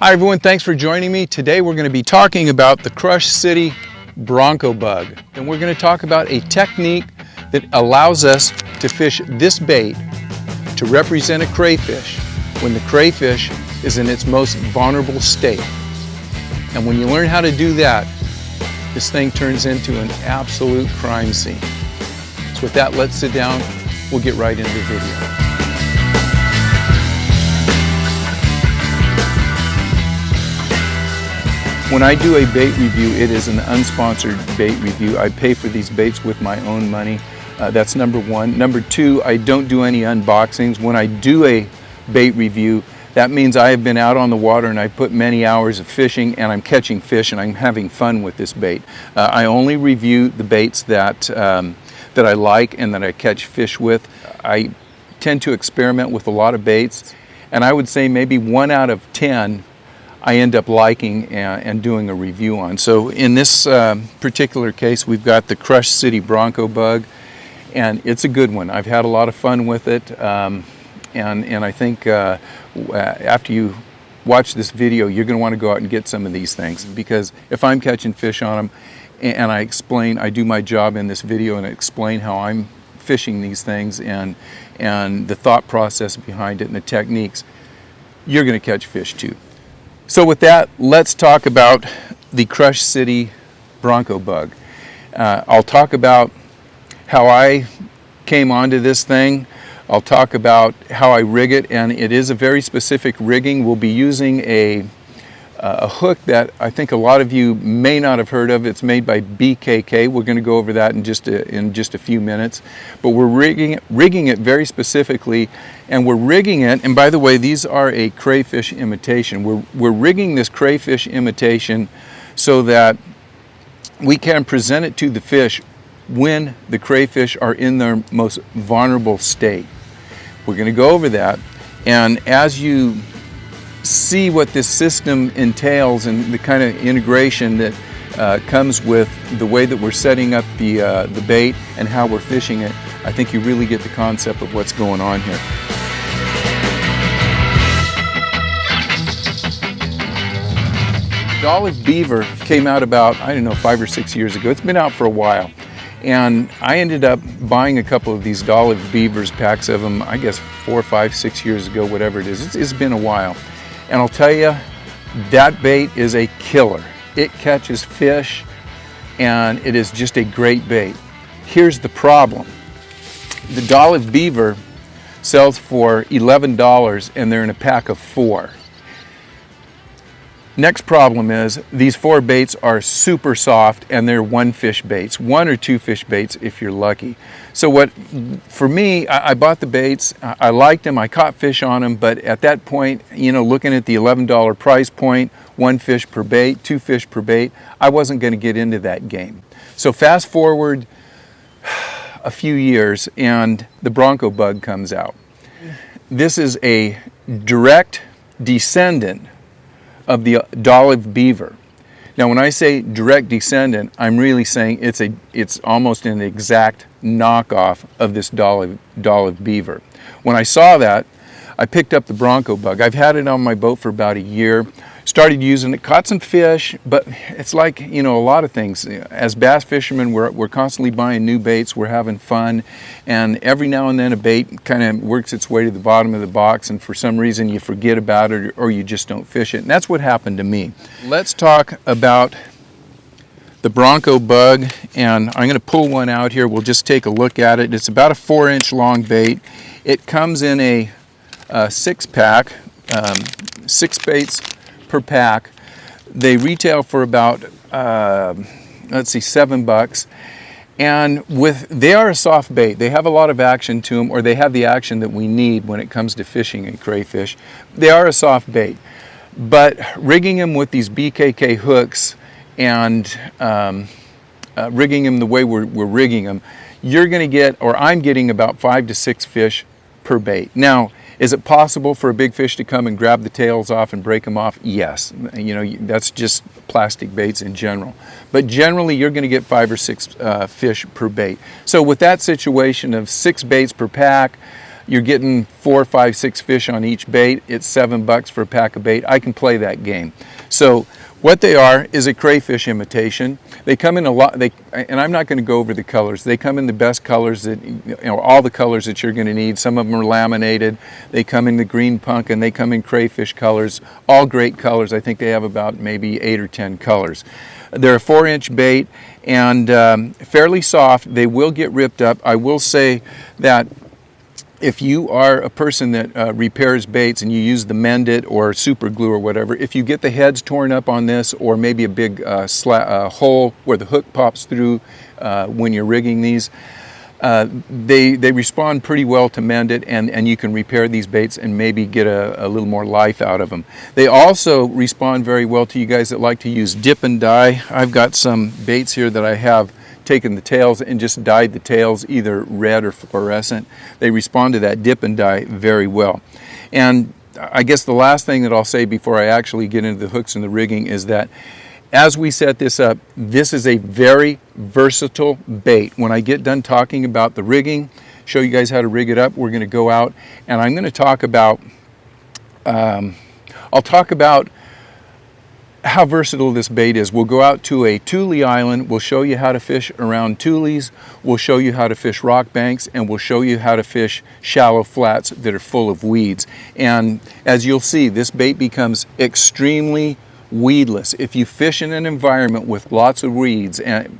Hi everyone, thanks for joining me. Today we're going to be talking about the CrushCity Bronco bug. And we're going to talk about a technique that allows us to fish this bait to represent a crayfish when the crayfish is in its most vulnerable state. And when you learn how to do that, this thing turns into an absolute crime scene. So with that, let's sit down. We'll get right into the video. When I do a bait review, it is an unsponsored bait review. I pay for these baits with my own money. That's number one. Number two, I don't do any unboxings. When I do a bait review, that means I have been out on the water and I put many hours of fishing and I'm catching fish and I'm having fun with this bait. I only review the baits that I like and that I catch fish with. I tend to experiment with a lot of baits, and I would say maybe 1 out of 10 I end up liking and doing a review on. So in this particular case, we've got the CrushCity Bronco bug, and it's a good one. I've had a lot of fun with it, and I think after you watch this video, you're going to want to go out and get some of these things, because if I'm catching fish on them and I do my job in this video and I explain how I'm fishing these things and the thought process behind it and the techniques, you're going to catch fish too. So with that, let's talk about the CrushCity Bronco bug. I'll talk about how I came onto this thing. I'll talk about how I rig it, and it is a very specific rigging. We'll be using a hook that I think a lot of you may not have heard of. It's made by BKK. We're going to go over that in just a few minutes. But we're rigging it very specifically, and we're rigging it. And by the way, these are a crayfish imitation. We're rigging this crayfish imitation so that we can present it to the fish when the crayfish are in their most vulnerable state. We're going to go over that, and as you see what this system entails and the kind of integration that comes with the way that we're setting up the bait and how we're fishing it, I think you really get the concept of what's going on here. The olive beaver came out about, I don't know, 5 or 6 years ago. It's been out for a while. And I ended up buying a couple of these olive beavers, packs of them, I guess 4, 5, 6 years ago, whatever it is. It's been a while. And I'll tell you, that bait is a killer. It catches fish, and it is just a great bait. Here's the problem. The olive beaver sells for $11, and they're in a pack of 4. Next problem is these 4 baits are super soft, and they're 1-fish baits, 1 or 2 fish baits if you're lucky. So for me, I bought the baits, I liked them, I caught fish on them, but at that point, you know, looking at the $11 price point, 1 fish per bait, 2 fish per bait, I wasn't going to get into that game. So fast forward a few years and the Bronco bug comes out. This is a direct descendant of the olive beaver. Now when I say direct descendant, I'm really saying it's almost an exact knockoff of this olive beaver. When I saw that, I picked up the Bronco bug. I've had it on my boat for about a year. Started using it, caught some fish, but it's like, you know, a lot of things. As bass fishermen, we're constantly buying new baits, we're having fun, and every now and then a bait kind of works its way to the bottom of the box, and for some reason you forget about it or you just don't fish it. And that's what happened to me. Let's talk about the Bronco bug, and I'm going to pull one out here. We'll just take a look at it. It's about a 4-inch long bait. It comes in a 6-pack, 6 baits per pack. They retail for about let's see, $7, and they are a soft bait. They have a lot of action to them, or they have the action that we need when it comes to fishing a crayfish. They are a soft bait, but rigging them with these BKK hooks and rigging them the way we're rigging them, you're going to get, or I'm getting, about 5 to 6 fish per bait. Now, is it possible for a big fish to come and grab the tails off and break them off? Yes. You know, that's just plastic baits in general. But generally, you're going to get 5 or 6 fish per bait. So with that situation of 6 baits per pack, you're getting 4, 5, 6 fish on each bait. It's $7 for a pack of bait. I can play that game. So what they are is a crayfish imitation. They come in a lot, and I'm not going to go over the colors. They come in the best colors that, all the colors that you're going to need. Some of them are laminated. They come in the green punk, and they come in crayfish colors. All great colors. I think they have about maybe 8 or 10 colors. They're a 4-inch bait and fairly soft. They will get ripped up. I will say that if you are a person that repairs baits and you use the Mend It or super glue or whatever, if you get the heads torn up on this, or maybe a big hole where the hook pops through when you're rigging these, they respond pretty well to Mend It, and you can repair these baits and maybe get a little more life out of them. They also respond very well to you guys that like to use dip and dye. I've got some baits here that I have taken the tails and just dyed the tails either red or fluorescent. They respond to that dip and dye very well. And I guess the last thing that I'll say before I actually get into the hooks and the rigging is that as we set this up, this is a very versatile bait. When I get done talking about the rigging, show you guys how to rig it up, we're going to go out and I'm going to talk about, I'll talk about how versatile this bait is. We'll go out to a tulie island, we'll show you how to fish around tulies, we'll show you how to fish rock banks, and we'll show you how to fish shallow flats that are full of weeds. And as you'll see, this bait becomes extremely weedless. If you fish in an environment with lots of weeds, and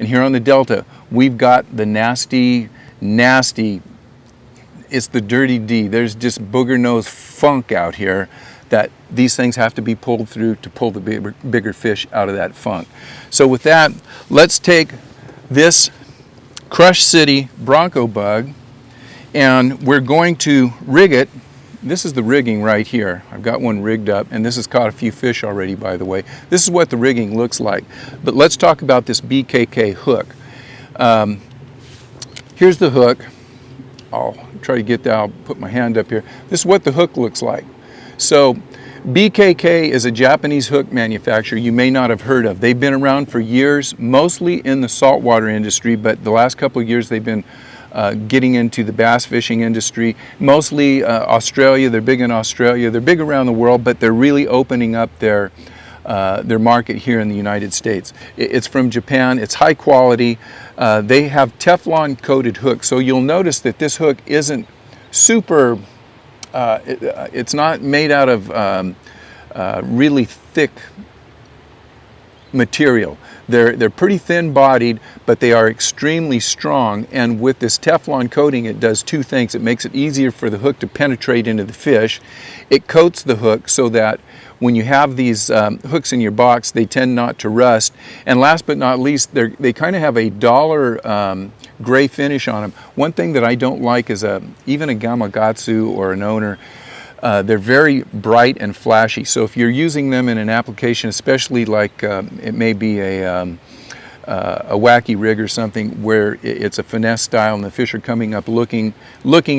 here on the Delta, we've got the nasty, it's the dirty D. There's just booger nose funk out here that these things have to be pulled through to pull the bigger fish out of that funk. So with that, let's take this CrushCity Bronco bug and we're going to rig it. This is the rigging right here. I've got one rigged up, and this has caught a few fish already, by the way. This is what the rigging looks like. But let's talk about this BKK hook. Here's the hook. I'll try to get that, I'll put my hand up here. This is what the hook looks like. So BKK is a Japanese hook manufacturer you may not have heard of. They've been around for years, mostly in the saltwater industry, but the last couple of years they've been getting into the bass fishing industry. Mostly Australia, they're big in Australia, they're big around the world, but they're really opening up their market here in the United States. It's from Japan, it's high quality. They have Teflon coated hooks, so you'll notice that this hook isn't super, it's not made out of really thick material. They're pretty thin bodied, but they are extremely strong, and with this Teflon coating it does two things. It makes it easier for the hook to penetrate into the fish. It coats the hook so that when you have these hooks in your box, they tend not to rust. And last but not least, they kind of have a dollar gray finish on them. One thing that I don't like is even a Gamakatsu or an owner, they're very bright and flashy. So if you're using them in an application, especially like it may be a wacky rig or something where it's a finesse style and the fish are coming up looking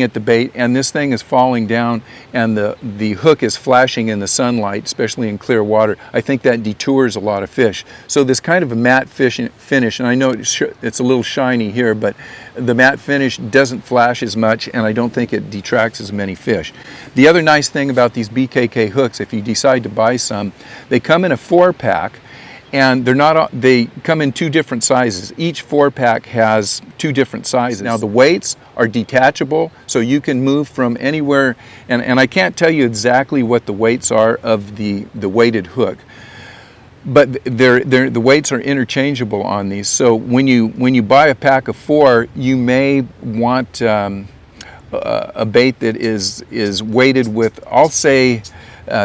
at the bait, and this thing is falling down and the hook is flashing in the sunlight, especially in clear water, I think that detours a lot of fish. So this kind of a matte finish, and I know it's a little shiny here, but the matte finish doesn't flash as much, and I don't think it detracts as many fish. The other nice thing about these BKK hooks, if you decide to buy some, they come in a 4-pack, and they come in 2 different sizes. Each 4-pack has 2 different sizes. Now the weights are detachable, so you can move from anywhere, and I can't tell you exactly what the weights are of the weighted hook, but the weights are interchangeable on these. So when you buy a pack of 4, you may want a bait that is weighted with, I'll say,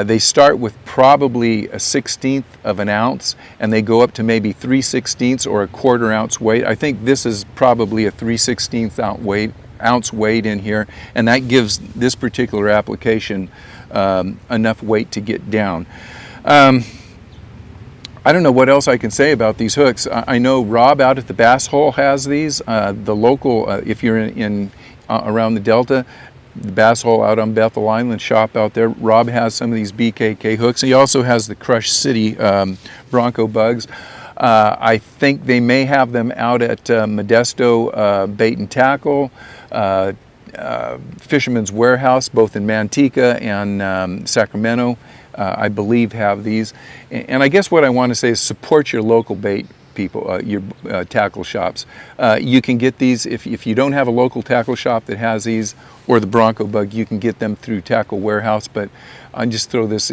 they start with probably a 1/16 of an ounce, and they go up to maybe 3/16 or a 1/4 ounce weight. I think this is probably a 3/16 ounce weight in here, and that gives this particular application enough weight to get down. I don't know what else I can say about these hooks. I know Rob out at the Bass Hole has these. The local, if you're in around the Delta, the Bass Hole out on Bethel Island shop out there, Rob has some of these BKK hooks. He also has the CrushCity Bronco bugs. I think they may have them out at Modesto Bait and Tackle. Fisherman's Warehouse, both in Manteca and Sacramento, I believe have these. And I guess what I want to say is support your local bait people, your tackle shops. You can get these if you don't have a local tackle shop that has these, or the Bronco bug, you can get them through Tackle Warehouse. But I just throw this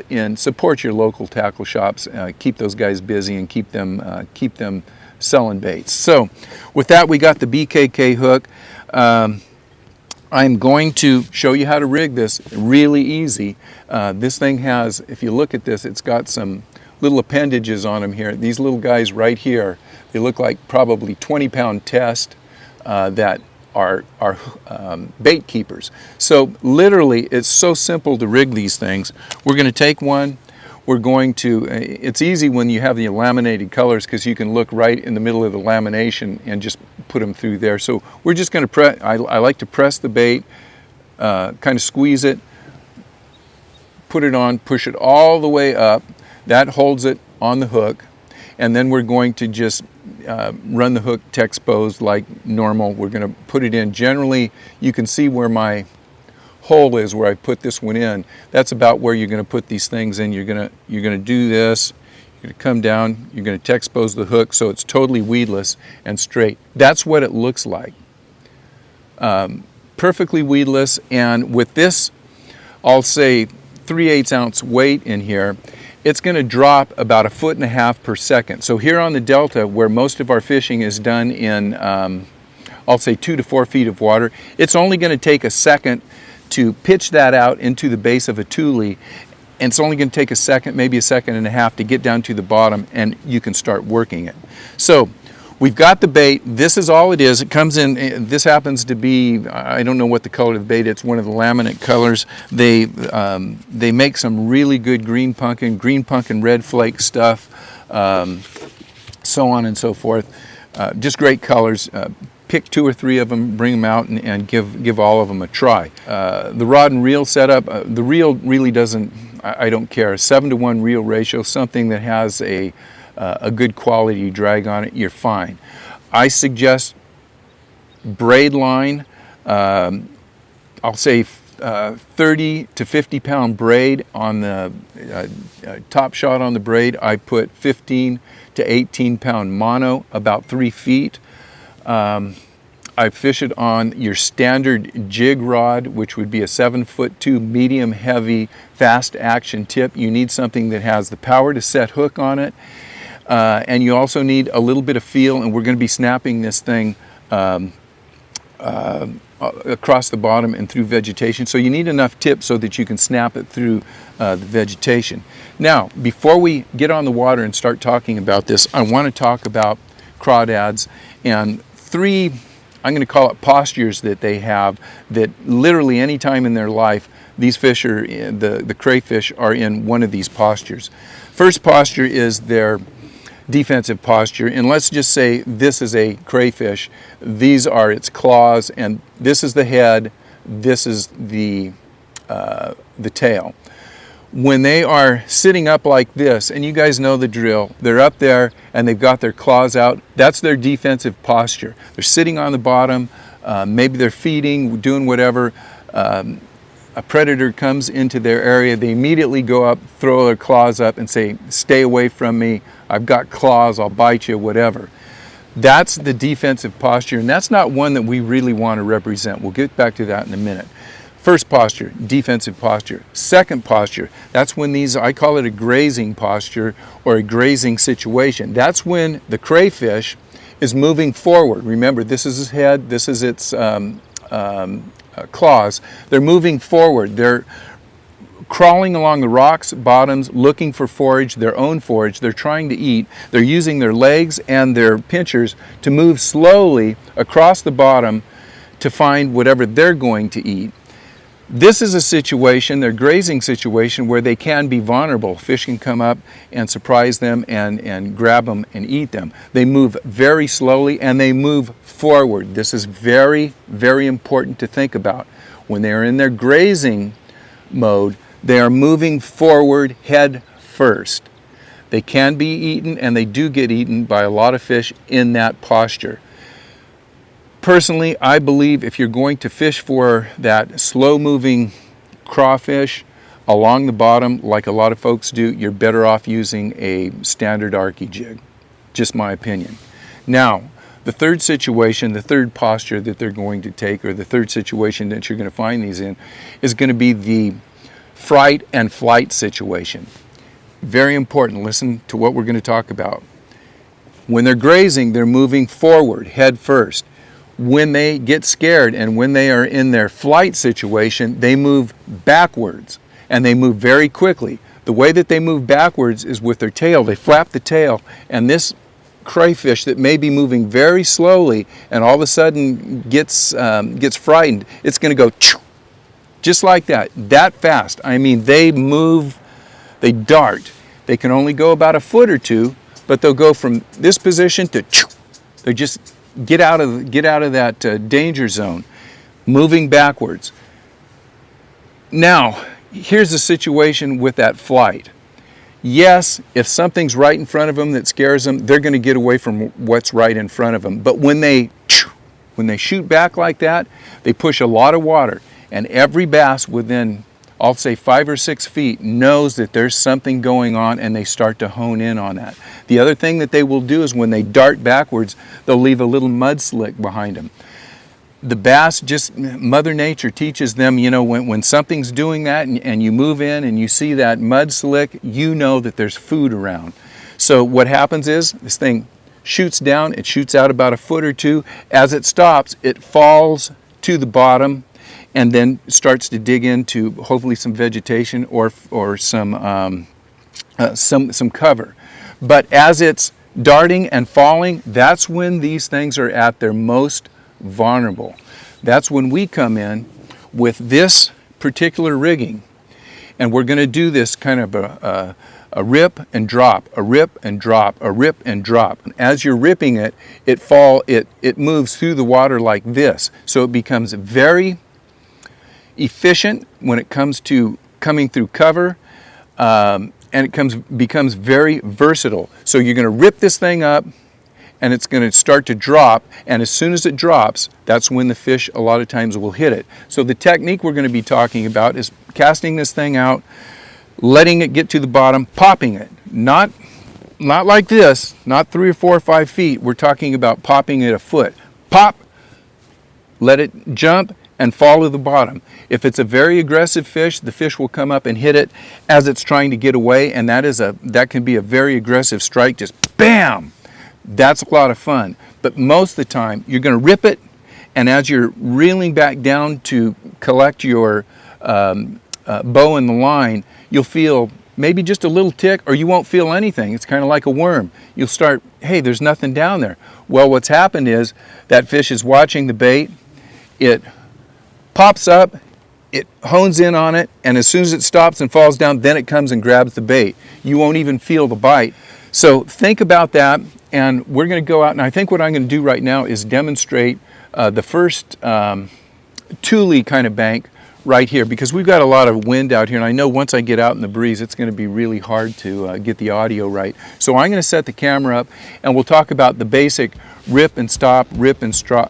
in. Support your local tackle shops. Keep those guys busy and keep them selling baits. So with that, we got the BKK hook. I'm going to show you how to rig this really easy. This thing has, if you look at this, it's got some little appendages on them here. These little guys right here, they look like probably 20-pound test that are bait keepers. So literally, it's so simple to rig these things. We're going to take one. We're going to, it's easy when you have the laminated colors because you can look right in the middle of the lamination and just put them through there. So we're just going to press, I like to press the bait, kind of squeeze it, put it on, push it all the way up. That holds it on the hook, and then we're going to just run the hook Texposed like normal. We're going to put it in. Generally, you can see where my hole is, where I put this one in. That's about where you're going to put these things in. You're going to do this. You're going to come down. You're going to Texpose the hook so it's totally weedless and straight. That's what it looks like. Perfectly weedless, and with this, I'll say 3/8 ounce weight in here, it's going to drop about 1.5 feet per second. So here on the Delta, where most of our fishing is done in, I'll say 2 to 4 feet of water, it's only going to take a second to pitch that out into the base of a tulie, and it's only going to take a second, maybe 1.5 seconds to get down to the bottom, and you can start working it. So we've got the bait. This is all it is. It comes in, this happens to be, I don't know what the color of the bait, it's one of the laminate colors. They make some really good green pumpkin, red flake stuff, so on and so forth. Just great colors. Pick 2 or 3 of them, bring them out, and give all of them a try. The rod and reel setup, the reel really doesn't, I don't care. A 7-to-1 reel ratio, something that has a good quality drag on it, you're fine. I suggest braid line. I'll say 30 to 50 pound braid on the top shot on the braid. I put 15 to 18 pound mono, about 3 feet. I fish it on your standard jig rod, which would be a 7'2" medium heavy fast action tip. You need something that has the power to set hook on it. And you also need a little bit of feel, and we're going to be snapping this thing across the bottom and through vegetation. So you need enough tip so that you can snap it through the vegetation. Now, before we get on the water and start talking about this, I want to talk about crawdads and 3, I'm going to call it postures that they have, that literally any time in their life, these fish are, the crayfish are in one of these postures. First posture is their defensive posture, and let's just say this is a crayfish. These are its claws, and this is the head, this is the tail. When they are sitting up like this, and you guys know the drill, they're up there and they've got their claws out, that's their defensive posture. They're sitting on the bottom, maybe they're feeding, doing whatever. A predator comes into their area, they immediately go up, throw their claws up and say, stay away from me, I've got claws, I'll bite you, whatever. That's the defensive posture, and that's not one that we really want to represent. We'll get back to that in a minute. First posture, defensive posture. Second posture, that's when these, I call it a grazing posture or a grazing situation. That's when the crayfish is moving forward. Remember, this is its head, this is its claws. They're moving forward. They're crawling along the rocks, bottoms, looking for forage, their own forage. They're trying to eat. They're using their legs and their pinchers to move slowly across the bottom to find whatever they're going to eat. This is a situation, their grazing situation, where they can be vulnerable. Fish can come up and surprise them and grab them and eat them. They move very slowly and they move forward. This is very, very important to think about. When they are in their grazing mode, they are moving forward head first. They can be eaten, and they do get eaten by a lot of fish in that posture. Personally, I believe if you're going to fish for that slow-moving crawfish along the bottom, like a lot of folks do, you're better off using a standard Arky jig. Just my opinion. Now, the third situation, the third posture that they're going to take, or the third situation that you're going to find these in, is going to be the fright and flight situation. Very important. Listen to what we're going to talk about. When they're grazing, they're moving forward, head first. When they get scared and when they are in their flight situation, they move backwards, and they move very quickly. The way that they move backwards is with their tail. They flap the tail, and this crayfish that may be moving very slowly and all of a sudden gets frightened, it's going to go just like that fast. I mean, they move, they dart. They can only go about a foot or two, but they'll go from this position to they just get out of that danger zone, moving backwards. Now, here's the situation with that flight. Yes, if something's right in front of them that scares them, they're going to get away from what's right in front of them. But when they shoot back like that, they push a lot of water, and every bass within, I'll say 5 or 6 feet, knows that there's something going on, and they start to hone in on that. The other thing that they will do is when they dart backwards, they'll leave a little mud slick behind them. The bass, just Mother Nature teaches them, you know, when something's doing that and you move in and you see that mud slick, you know that there's food around. So what happens is this thing shoots down, it shoots out about a foot or two. As it stops, it falls to the bottom and then starts to dig into hopefully some vegetation or some cover. But as it's darting and falling, that's when these things are at their most vulnerable. That's when we come in with this particular rigging, and we're going to do this kind of a rip and drop, a rip and drop, a rip and drop. And as you're ripping it, it moves through the water like this, so it becomes very efficient when it comes to coming through cover, and it becomes very versatile. So you're going to rip this thing up, and it's going to start to drop, and as soon as it drops, that's when the fish a lot of times will hit it. So the technique we're going to be talking about is casting this thing out, letting it get to the bottom, popping it. Not like this, not 3 or 4 or 5 feet. We're talking about popping it a foot. Pop, let it jump, and fall to the bottom. If it's a very aggressive fish, the fish will come up and hit it as it's trying to get away, and that can be a very aggressive strike, just BAM! That's a lot of fun. But most of the time, you're going to rip it, and as you're reeling back down to collect your bow in the line, you'll feel maybe just a little tick, or you won't feel anything. It's kind of like a worm. You'll start, hey, there's nothing down there. Well, what's happened is that fish is watching the bait, it pops up, it hones in on it, and as soon as it stops and falls down, then it comes and grabs the bait. You won't even feel the bite. So think about that, and we're going to go out, and I think what I'm going to do right now is demonstrate the first tulie kind of bank right here, because we've got a lot of wind out here, and I know once I get out in the breeze, it's going to be really hard to get the audio right. So I'm going to set the camera up, and we'll talk about the basic rip and stop,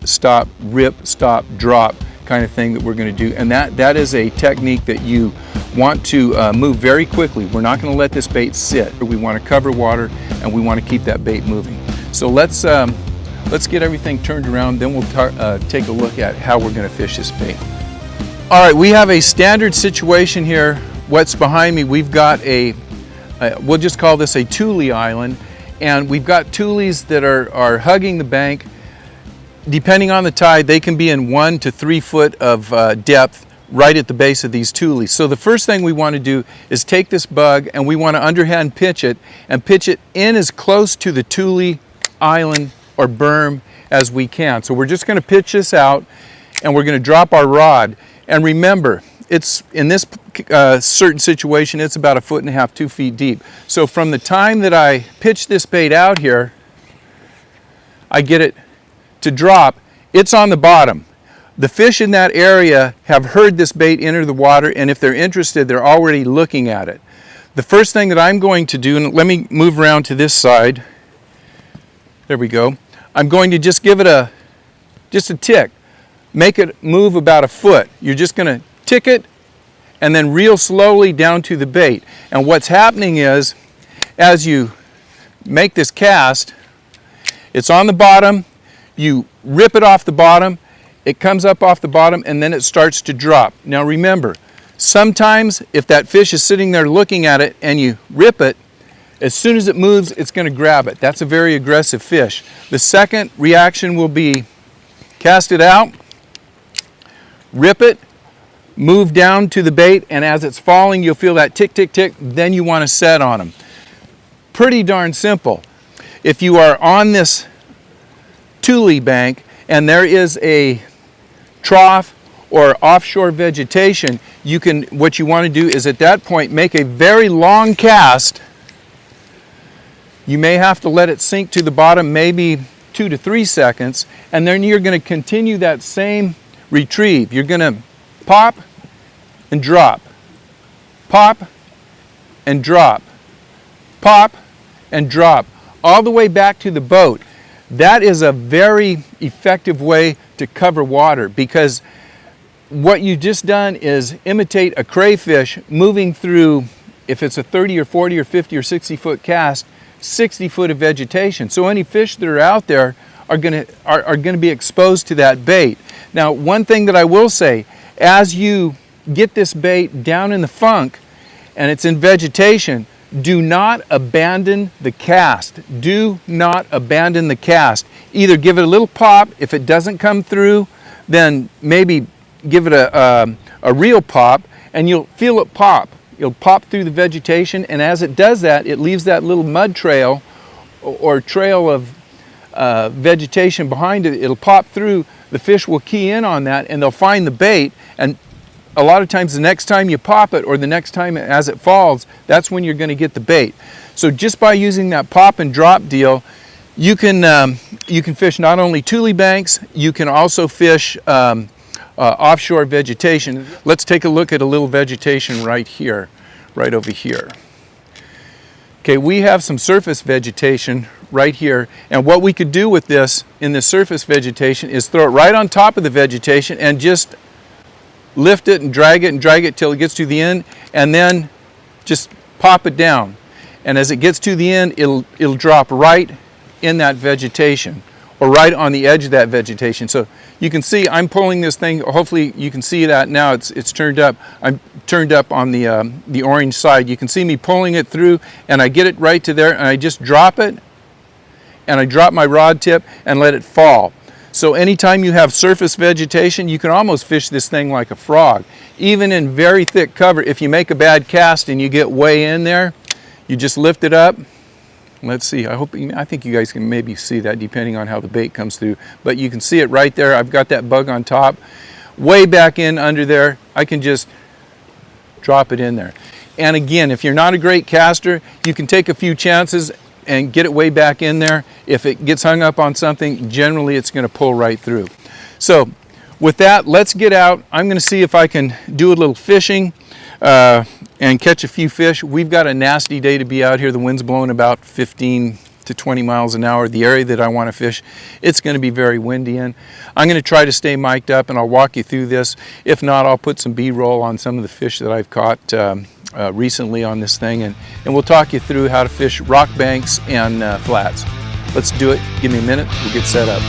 stop, rip, stop, drop kind of thing that we're going to do, and that is a technique that you want to move very quickly. We're not going to let this bait sit. We want to cover water, and we want to keep that bait moving. So let's get everything turned around, then we'll take a look at how we're going to fish this bait. All right, we have a standard situation here. What's behind me, we've got we'll just call this a tulie island, and we've got tulies that are hugging the bank. Depending on the tide, they can be in 1 to 3 foot of depth right at the base of these tulies. So the first thing we want to do is take this bug, and we want to underhand pitch it, and pitch it in as close to the tulie island or berm as we can. So we're just going to pitch this out, and we're going to drop our rod. And remember, it's in this certain situation, it's about 1.5 feet, 2 feet deep. So from the time that I pitch this bait out here, I get it to drop, it's on the bottom. The fish in that area have heard this bait enter the water, and if they're interested, they're already looking at it. The first thing that I'm going to do, and let me move around to this side. There we go. I'm going to just give it just a tick. Make it move about a foot. You're just going to tick it and then reel slowly down to the bait. And what's happening is, as you make this cast, it's on the bottom, you rip it off the bottom, it comes up off the bottom, and then it starts to drop. Now remember, sometimes if that fish is sitting there looking at it and you rip it, as soon as it moves, it's going to grab it. That's a very aggressive fish. The second reaction will be cast it out, rip it, move down to the bait, and as it's falling, you'll feel that tick, tick, tick, then you want to set on them. Pretty darn simple. If you are on this tulie bank and there is a trough or offshore vegetation, what you want to do is at that point make a very long cast. You may have to let it sink to the bottom, maybe 2 to 3 seconds, and then you're going to continue that same retrieve. You're going to pop and drop, pop and drop, pop and drop, all the way back to the boat. That is a very effective way to cover water, because what you just done is imitate a crayfish moving through, if it's a 30 or 40 or 50 or 60 foot cast, 60 foot of vegetation. So any fish that are out there are going to be exposed to that bait. Now, one thing that I will say, as you get this bait down in the funk and it's in vegetation, do not abandon the cast. Do not abandon the cast. Either give it a little pop. If it doesn't come through, then maybe give it a real pop, and you'll feel it pop. It'll pop through the vegetation, and as it does that, it leaves that little mud trail or trail of vegetation behind it. It'll pop through, the fish will key in on that, and they'll find the bait, and a lot of times the next time you pop it or the next time as it falls, that's when you're going to get the bait. So just by using that pop and drop deal, you can fish not only tulie banks, you can also fish offshore vegetation. Let's take a look at a little vegetation right here, right over here. Okay, we have some surface vegetation right here, and what we could do with this in the surface vegetation is throw it right on top of the vegetation and just lift it and drag it till it gets to the end, and then just pop it down. And as it gets to the end, it'll drop right in that vegetation, or right on the edge of that vegetation. So you can see I'm pulling this thing. Hopefully you can see that now. It's turned up. I'm turned up on the orange side. You can see me pulling it through, and I get it right to there, and I just drop it, and I drop my rod tip and let it fall. So anytime you have surface vegetation, you can almost fish this thing like a frog. Even in very thick cover, if you make a bad cast and you get way in there, you just lift it up. Let's see, I think you guys can maybe see that depending on how the bait comes through, but you can see it right there. I've got that bug on top. Way back in under there, I can just drop it in there. And again, if you're not a great caster, you can take a few chances and get it way back in there. If it gets hung up on something, generally it's going to pull right through. So with that, let's get out. I'm going to see if I can do a little fishing and catch a few fish. We've got a nasty day to be out here. The wind's blowing about 15 to 20 miles an hour. The area that I want to fish, it's going to be very windy in. I'm going to try to stay mic'd up, and I'll walk you through this. If not, I'll put some B-roll on some of the fish that I've caught recently on this thing, and we'll talk you through how to fish rock banks and flats. Let's do it. Give me a minute. We'll get set up.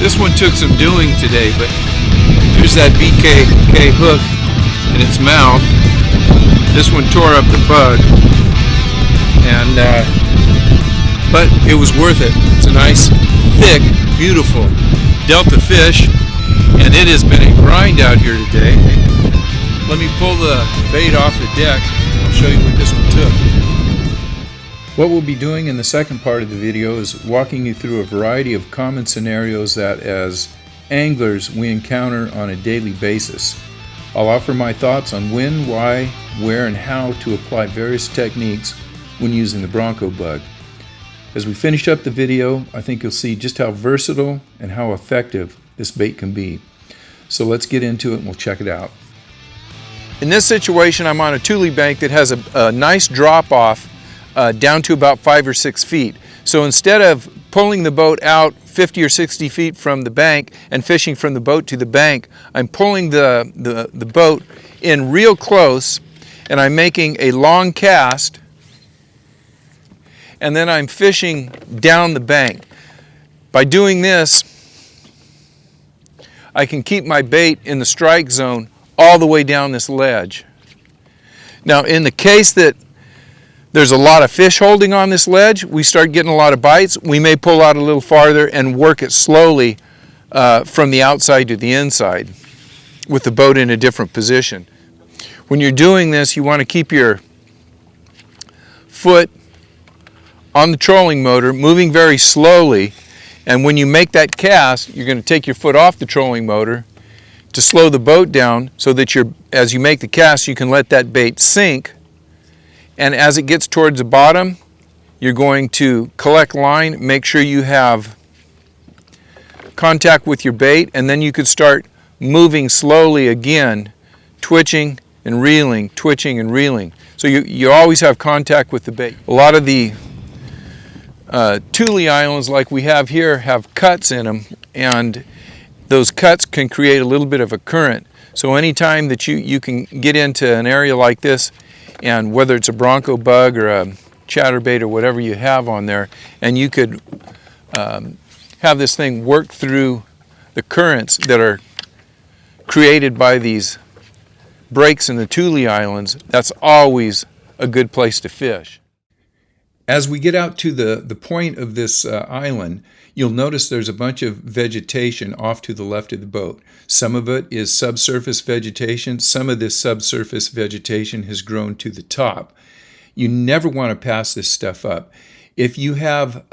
This one took some doing today, but here's that BKK hook in its mouth. This one tore up the bug, and but it was worth it. It's a nice, thick, beautiful delta fish, and it has been a grind out here today. Let me pull the bait off the deck. I'll show you what this one took. What we'll be doing in the second part of the video is walking you through a variety of common scenarios that as anglers we encounter on a daily basis. I'll offer my thoughts on when, why, where, and how to apply various techniques when using the Bronco bug. As we finish up the video, I think you'll see just how versatile and how effective this bait can be. So let's get into it and we'll check it out. In this situation, I'm on a tulie bank that has a nice drop off down to about 5 or 6 feet. So instead of pulling the boat out 50 or 60 feet from the bank and fishing from the boat to the bank, I'm pulling the boat in real close, and I'm making a long cast, and then I'm fishing down the bank. By doing this, I can keep my bait in the strike zone all the way down this ledge. Now, in the case that there's a lot of fish holding on this ledge, we start getting a lot of bites, we may pull out a little farther and work it slowly from the outside to the inside with the boat in a different position. When you're doing this, you want to keep your foot on the trolling motor, moving very slowly, and when you make that cast, you're going to take your foot off the trolling motor to slow the boat down so that as you make the cast, you can let that bait sink. And as it gets towards the bottom, you're going to collect line, make sure you have contact with your bait, and then you could start moving slowly again, twitching and reeling, twitching and reeling. So you always have contact with the bait. A lot of the tulie islands like we have here have cuts in them, and those cuts can create a little bit of a current. So anytime that you can get into an area like this, and whether it's a Bronco bug or a chatterbait or whatever you have on there, and you could have this thing work through the currents that are created by these breaks in the tulie islands, that's always a good place to fish. As we get out to the point of this island, you'll notice there's a bunch of vegetation off to the left of the boat. Some of it is subsurface vegetation. Some of this subsurface vegetation has grown to the top. You never want to pass this stuff up. If you have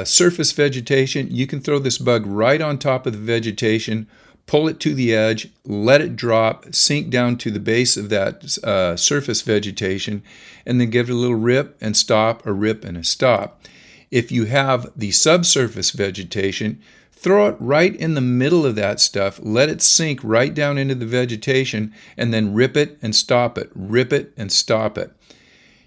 surface vegetation, you can throw this bug right on top of the vegetation, pull it to the edge, let it drop, sink down to the base of that surface vegetation, and then give it a little rip and stop, a rip and a stop. If you have the subsurface vegetation, throw it right in the middle of that stuff, let it sink right down into the vegetation, and then rip it and stop it, rip it and stop it.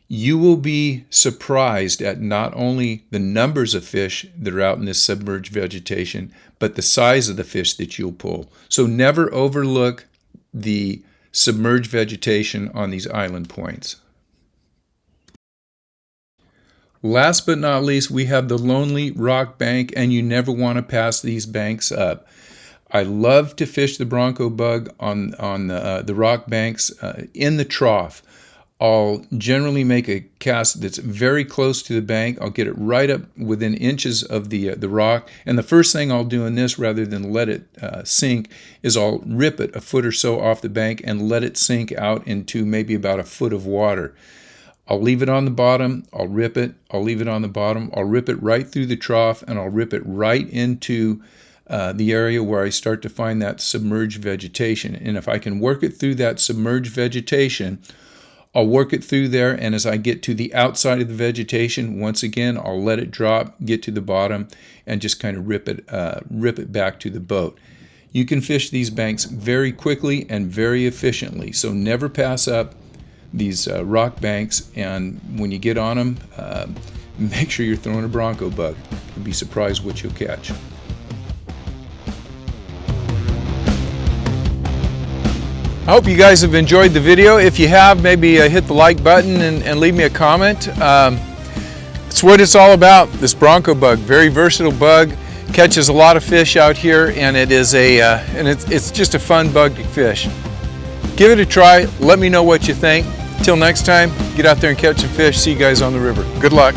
You will be surprised at not only the numbers of fish that are out in this submerged vegetation, but the size of the fish that you'll pull. So never overlook the submerged vegetation on these island points. Last but not least, we have the lonely rock bank, and you never want to pass these banks up. I love to fish the Bronco bug on the rock banks in the trough. I'll generally make a cast that's very close to the bank. I'll get it right up within inches of the rock. And the first thing I'll do in this, rather than let it sink, is I'll rip it a foot or so off the bank and let it sink out into maybe about a foot of water. I'll leave it on the bottom, I'll rip it, I'll leave it on the bottom, I'll rip it right through the trough, and I'll rip it right into the area where I start to find that submerged vegetation. And if I can work it through that submerged vegetation, I'll work it through there, and as I get to the outside of the vegetation, once again, I'll let it drop, get to the bottom, and just kind of rip it back to the boat. You can fish these banks very quickly and very efficiently, so never pass up these rock banks, and when you get on them, make sure you're throwing a Bronco bug. You'll be surprised what you'll catch. I hope you guys have enjoyed the video. If you have, maybe hit the like button and leave me a comment. It's what it's all about, this Bronco bug. Very versatile bug, catches a lot of fish out here, and it is it's just a fun bug to fish. Give it a try, let me know what you think. Till next time, get out there and catch some fish. See you guys on the river. Good luck.